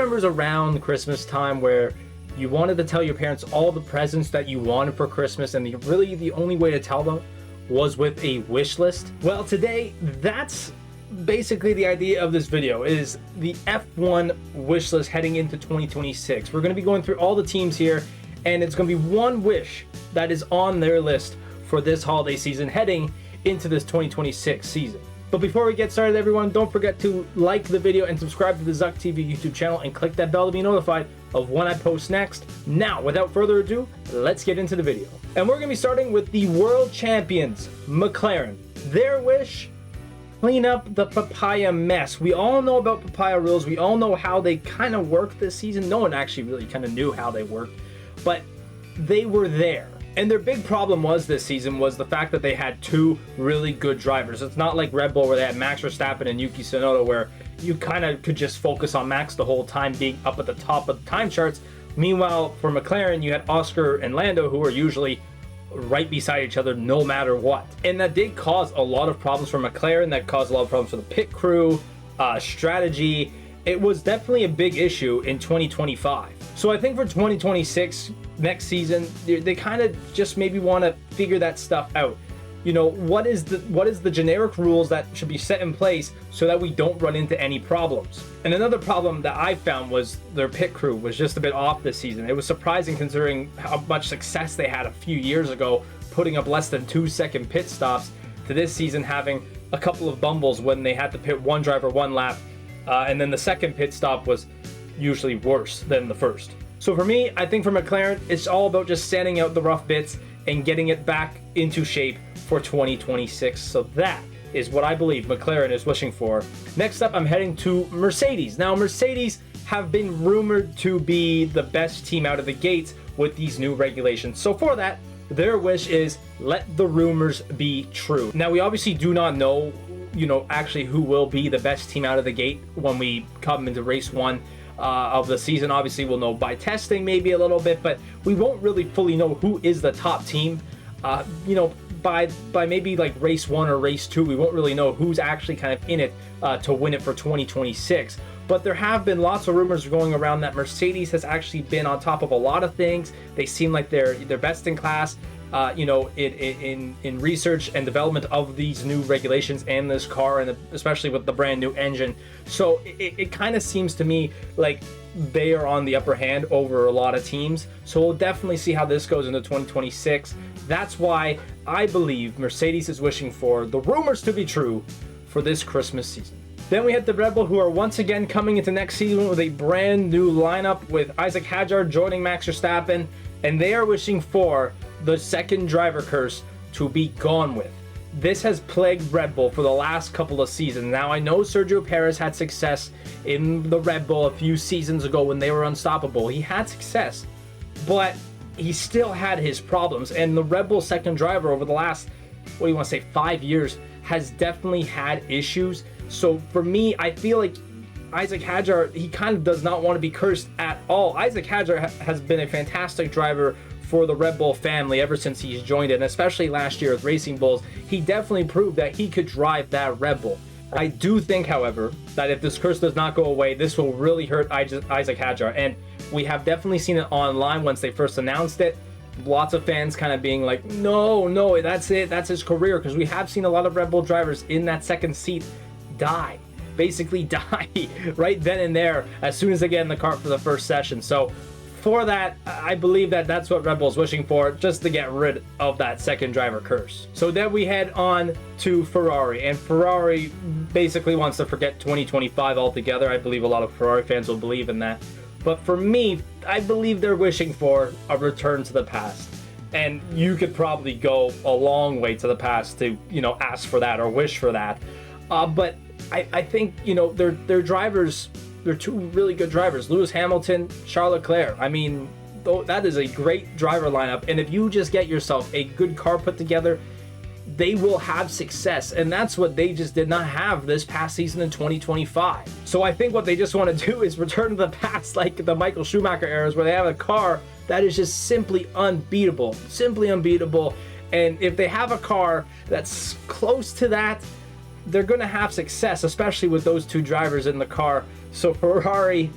remember it was around Christmas time where you wanted to tell your parents all the presents that you wanted for Christmas, and really the only way to tell them was with a wish list? Well, today, that's basically the idea of this video, is the F1 wish list heading into 2026. We're going to be going through all the teams here, and it's going to be one wish that is on their list for this holiday season heading into this 2026 season. But before we get started, everyone, don't forget to like the video and subscribe to the Zuck TV YouTube channel and click that bell to be notified of when I post next. Now, without further ado, let's get into the video. And we're going to be starting with the world champions, McLaren. Their wish: clean up the papaya mess. We all know about papaya rules. We all know how they kind of work this season. No one actually really kind of knew how they worked, but they were there. And their big problem was this season was the fact that they had two really good drivers. It's not like Red Bull where they had Max Verstappen and Yuki Tsunoda, where you kind of could just focus on Max the whole time being up at the top of the time charts. Meanwhile, for McLaren, you had Oscar and Lando, who were usually right beside each other no matter what. And that did cause a lot of problems for McLaren. That caused a lot of problems for the pit crew, strategy. It was definitely a big issue in 2025. So I think for 2026, next season, they kind of just maybe want to figure that stuff out. You know, what is the generic rules that should be set in place so that we don't run into any problems? And another problem that I found was their pit crew was just a bit off this season. It was surprising considering how much success they had a few years ago, putting up less than 2-second pit stops, to this season having a couple of bumbles when they had to pit one driver one lap, and then the second pit stop was usually worse than the first. So for me, I think for McLaren, it's all about just sanding out the rough bits and getting it back into shape for 2026. So that is what I believe McLaren is wishing for. Next up, I'm heading to Mercedes. Now, Mercedes have been rumored to be the best team out of the gates with these new regulations. So for that, their wish is let the rumors be true. Now, we obviously do not know, actually who will be the best team out of the gate when we come into race one of the season. Obviously, we'll know by testing maybe a little bit, but we won't really fully know who is the top team. By maybe like race one or race two, we won't really know who's actually kind of in it to win it for 2026. But there have been lots of rumors going around that Mercedes has actually been on top of a lot of things. They seem like they're best in class, in research and development of these new regulations and this car, and especially with the brand new engine. So it kind of seems to me like they are on the upper hand over a lot of teams. So we'll definitely see how this goes into 2026. That's why I believe Mercedes is wishing for the rumors to be true for this Christmas season. Then we had the Red Bull, who are once again coming into next season with a brand new lineup with Isaac Hadjar joining Max Verstappen, and they are wishing for the second driver curse to be gone with. This has plagued Red Bull for the last couple of seasons. Now, I know Sergio Perez had success in the Red Bull a few seasons ago when they were unstoppable. He had success, but he still had his problems. And the Red Bull second driver over the last, 5 years has definitely had issues. So for me, I feel like Isaac Hadjar, he kind of does not want to be cursed at all. Isaac Hadjar has been a fantastic driver for the Red Bull family ever since he's joined it, and especially last year with Racing Bulls. He definitely proved that he could drive that Red Bull. I do think, however, that if this curse does not go away, this will really hurt Isaac Hadjar, and we have definitely seen it online once they first announced it. Lots of fans kind of being like, no, that's it, that's his career, because we have seen a lot of Red Bull drivers in that second seat basically die right then and there as soon as they get in the car for the first session. So for that, I believe that that's what Red Bull's wishing for, just to get rid of that second driver curse. So then we head on to Ferrari, and Ferrari basically wants to forget 2025 altogether. I believe a lot of Ferrari fans will believe in that. But for me, I believe they're wishing for a return to the past. And you could probably go a long way to the past to, ask for that or wish for that. But I think, their drivers, they're two really good drivers. Lewis Hamilton, Charles Leclerc. I mean, that is a great driver lineup. And if you just get yourself a good car put together, they will have success. And that's what they just did not have this past season in 2025. So I think what they just want to do is return to the past, like the Michael Schumacher eras, where they have a car that is just simply unbeatable. And if they have a car that's close to that, they're going to have success, especially with those two drivers in the car. So Ferrari,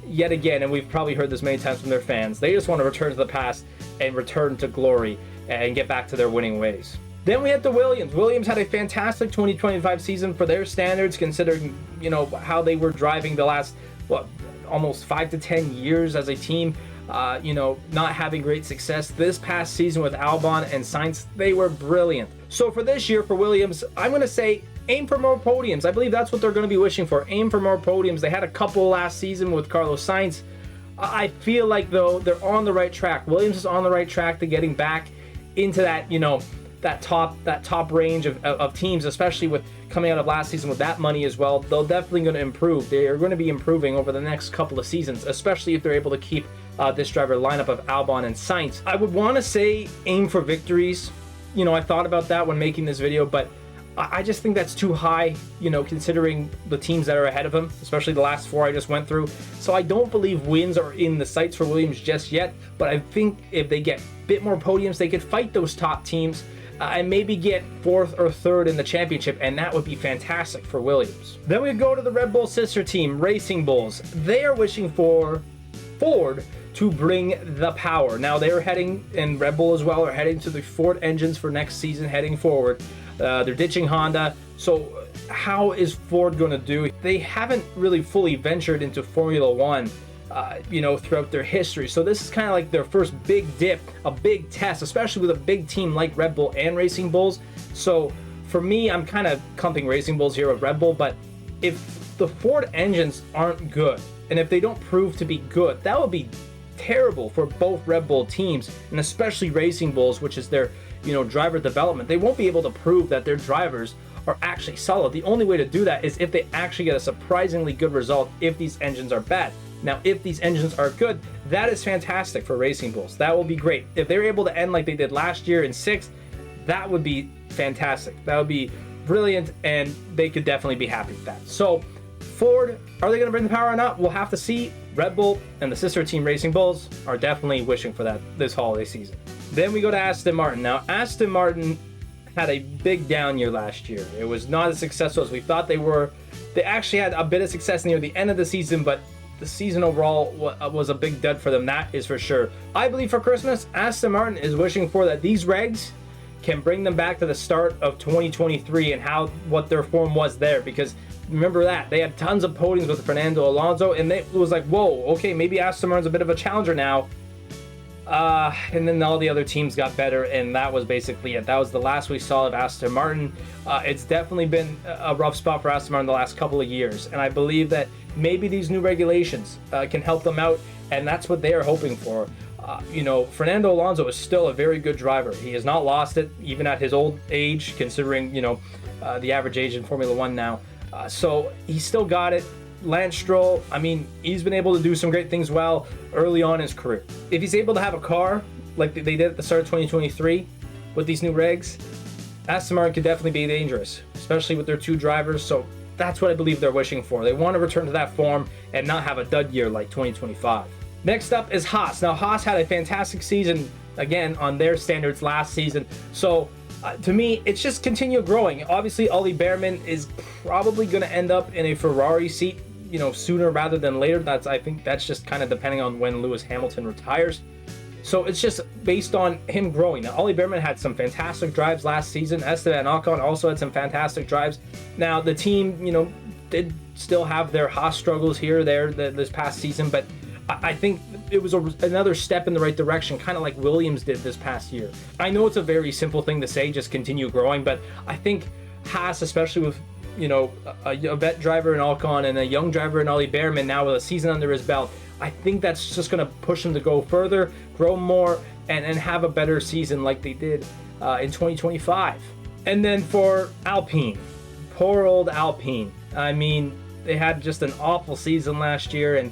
yet again, and we've probably heard this many times from their fans, they just want to return to the past and return to glory and get back to their winning ways. Then we had the Williams. Williams had a fantastic 2025 season for their standards, considering, you know, how they were driving the last, almost 5 to 10 years as a team, you know, not having great success. This past season with Albon and Sainz, they were brilliant. So for this year for Williams, I'm going to say aim for more podiums. I believe that's what they're going to be wishing for. Aim for more podiums. They had a couple last season with Carlos Sainz. I feel like, though, they're on the right track. Williams is on the right track to getting back into that, you know, that top range of teams, especially with coming out of last season with that money as well. They're definitely going to improve. They are going to be improving over the next couple of seasons, especially if they're able to keep this driver lineup of Albon and Sainz. I would want to say aim for victories. You know, I thought about that when making this video, but I just think that's too high, you know, considering the teams that are ahead of him, especially the last 4 I just went through. So I don't believe wins are in the sights for Williams just yet, but I think if they get a bit more podiums, they could fight those top teams and maybe get 4th or 3rd in the championship, and that would be fantastic for Williams. Then we go to the Red Bull sister team, Racing Bulls. They are wishing for Ford to bring the power. Now they're heading, and Red Bull as well, are heading to the Ford engines for next season heading forward. They're ditching Honda. So how is Ford going to do? They haven't really fully ventured into Formula One, you know, throughout their history. So this is kind of like their first big dip, a big test, especially with a big team like Red Bull and Racing Bulls. So for me, I'm kind of clumping Racing Bulls here with Red Bull, but if the Ford engines aren't good, and if they don't prove to be good, that would be terrible for both Red Bull teams, and especially Racing Bulls, which is their, you know, driver development. They won't be able to prove that their drivers are actually solid. The only way to do that is if they actually get a surprisingly good result if these engines are bad. Now, if these engines are good, that is fantastic for Racing Bulls. That will be great. If they're able to end like they did last year in 6th, that would be fantastic. That would be brilliant, and they could definitely be happy with that. So Ford, are they going to bring the power or not? We'll have to see. Red Bull and the sister team Racing Bulls are definitely wishing for that this holiday season. Then we go to Aston Martin. Now, Aston Martin had a big down year last year. It was not as successful as we thought they were. They actually had a bit of success near the end of the season, but the season overall was a big dud for them, that is for sure. I believe for Christmas, Aston Martin is wishing for that these regs can bring them back to the start of 2023 and what their form was there, because remember that they had tons of podiums with Fernando Alonso, and it was like, whoa, okay, maybe Aston Martin's a bit of a challenger now. And then all the other teams got better, and that was basically it. That was the last we saw of Aston Martin. It's definitely been a rough spot for Aston Martin the last couple of years, and I believe that maybe these new regulations can help them out, and that's what they are hoping for. You know, Fernando Alonso is still a very good driver. He has not lost it, even at his old age, considering, you know, the average age in Formula One now. So he's still got it. Lance Stroll, I mean, he's been able to do some great things well early on in his career. If he's able to have a car like they did at the start of 2023 with these new regs, Aston Martin could definitely be dangerous, especially with their 2 drivers. So that's what I believe they're wishing for. They want to return to that form and not have a dud year like 2025. Next up is Haas. Now, Haas had a fantastic season, again, on their standards last season. So to me, it's just continue growing. Obviously, Ollie Behrman is probably going to end up in a Ferrari seat, you know, sooner rather than later. I think that's just kind of depending on when Lewis Hamilton retires. So it's just based on him growing. Now, Ollie Behrman had some fantastic drives last season. Esteban Ocon also had some fantastic drives. Now, the team, you know, did still have their Haas struggles here or there this past season, but I think it was another step in the right direction, kind of like Williams did this past year. I know it's a very simple thing to say, just continue growing, but I think Haas, especially with, you know, a vet driver in Ocon and a young driver in Ollie Behrman now with a season under his belt, I think that's just going to push him to go further, grow more, and have a better season like they did in 2025. And then for Alpine, poor old Alpine. I mean, they had just an awful season last year, and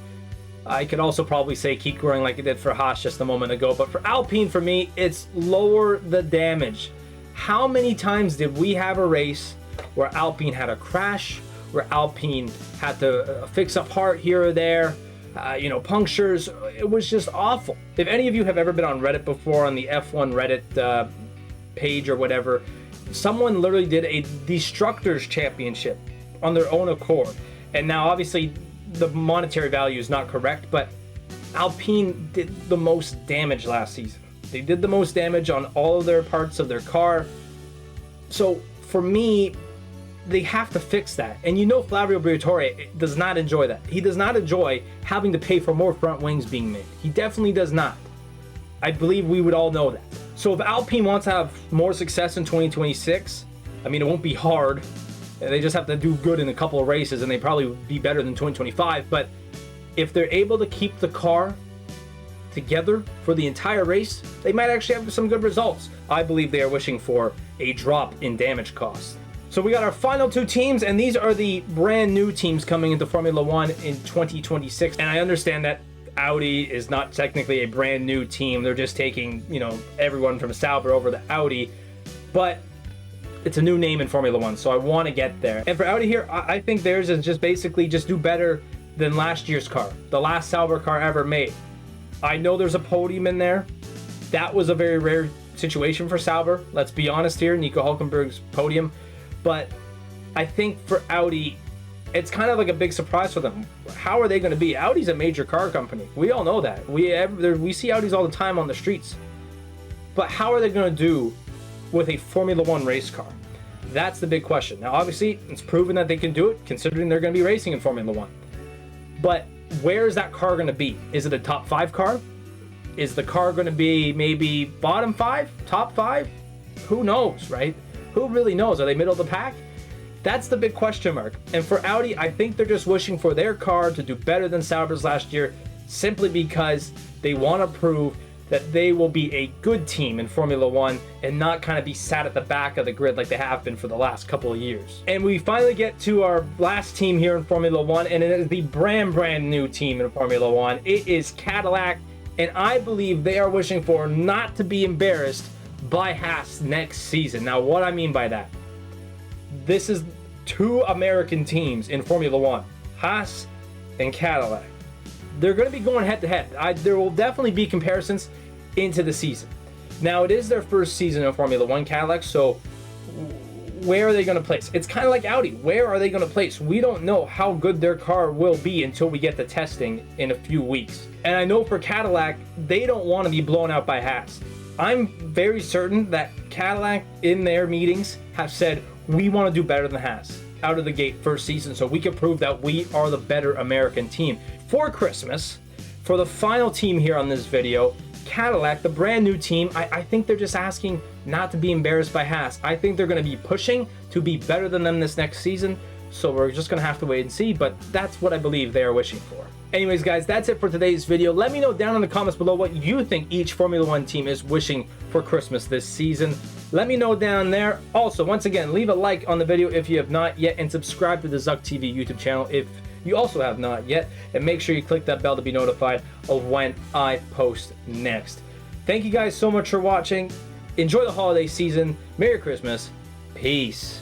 I could also probably say keep growing like it did for Haas just a moment ago. But for Alpine, for me, it's lower the damage. How many times did we have a race where Alpine had a crash, where Alpine had to fix a part here or there, you know, punctures? It was just awful. If any of you have ever been on Reddit before, on the F1 Reddit page or whatever, someone literally did a Destructors Championship on their own accord. And now, obviously, the monetary value is not correct, but Alpine did the most damage last season. They did the most damage on all of their parts of their car. So for me, they have to fix that. And you know Flavio Briatore does not enjoy that. He does not enjoy having to pay for more front wings being made. He definitely does not. I believe we would all know that. So if Alpine wants to have more success in 2026, I mean, it won't be hard. They just have to do good in a couple of races, and they probably would be better than 2025. But if they're able to keep the car together for the entire race, they might actually have some good results. I believe they are wishing for a drop in damage costs. So we got our final two teams, and these are the brand new teams coming into Formula One in 2026. And I understand that Audi is not technically a brand new team. They're just taking, you know, everyone from Sauber over to Audi. But it's a new name in Formula One, so I want to get there. And for Audi here, I think theirs is just basically just do better than last year's car, the last Sauber car ever made. I know there's a podium in there. That was a very rare situation for Sauber. Let's be honest here, Nico Hülkenberg's podium. But I think for Audi, it's kind of like a big surprise for them. How are they going to be? Audi's a major car company. We all know that. We see Audis all the time on the streets. But how are they going to do with a Formula One race car? That's the big question. Now, obviously, it's proven that they can do it, considering they're going to be racing in Formula One. But where is that car going to be? Is it a top 5 car? Is the car going to be maybe bottom 5, top 5? Who knows, right? Who really knows? Are they middle of the pack? That's the big question mark. And for Audi, I think they're just wishing for their car to do better than Sauber's last year, simply because they want to prove that they will be a good team in Formula One and not kind of be sat at the back of the grid like they have been for the last couple of years. And we finally get to our last team here in Formula One, and it is the brand new team in Formula One. It is Cadillac, and I believe they are wishing for not to be embarrassed by Haas next season. Now, what I mean by that, this is two American teams in Formula One, Haas and Cadillac. They're going to be going head to head. There will definitely be comparisons into the season. Now, it is their first season in Formula One, Cadillac, so where are they going to place? It's kind of like Audi. Where are they going to place? We don't know how good their car will be until we get the testing in a few weeks. And I know for Cadillac, they don't want to be blown out by Haas. I'm very certain that Cadillac in their meetings have said, we want to do better than Haas out of the gate first season, so we can prove that we are the better American team. For Christmas, for the final team here on this video, Cadillac, the brand new team, I think they're just asking not to be embarrassed by Haas. I think they're going to be pushing to be better than them this next season, so we're just going to have to wait and see, but that's what I believe they are wishing for. Anyways, guys, that's it for today's video. Let me know down in the comments below what you think each Formula One team is wishing for Christmas this season. Let me know down there. Also, once again, leave a like on the video if you have not yet, and subscribe to the Zuck TV YouTube channel if you also have not yet, and make sure you click that bell to be notified of when I post next. Thank you guys so much for watching. Enjoy the holiday season. Merry Christmas. Peace.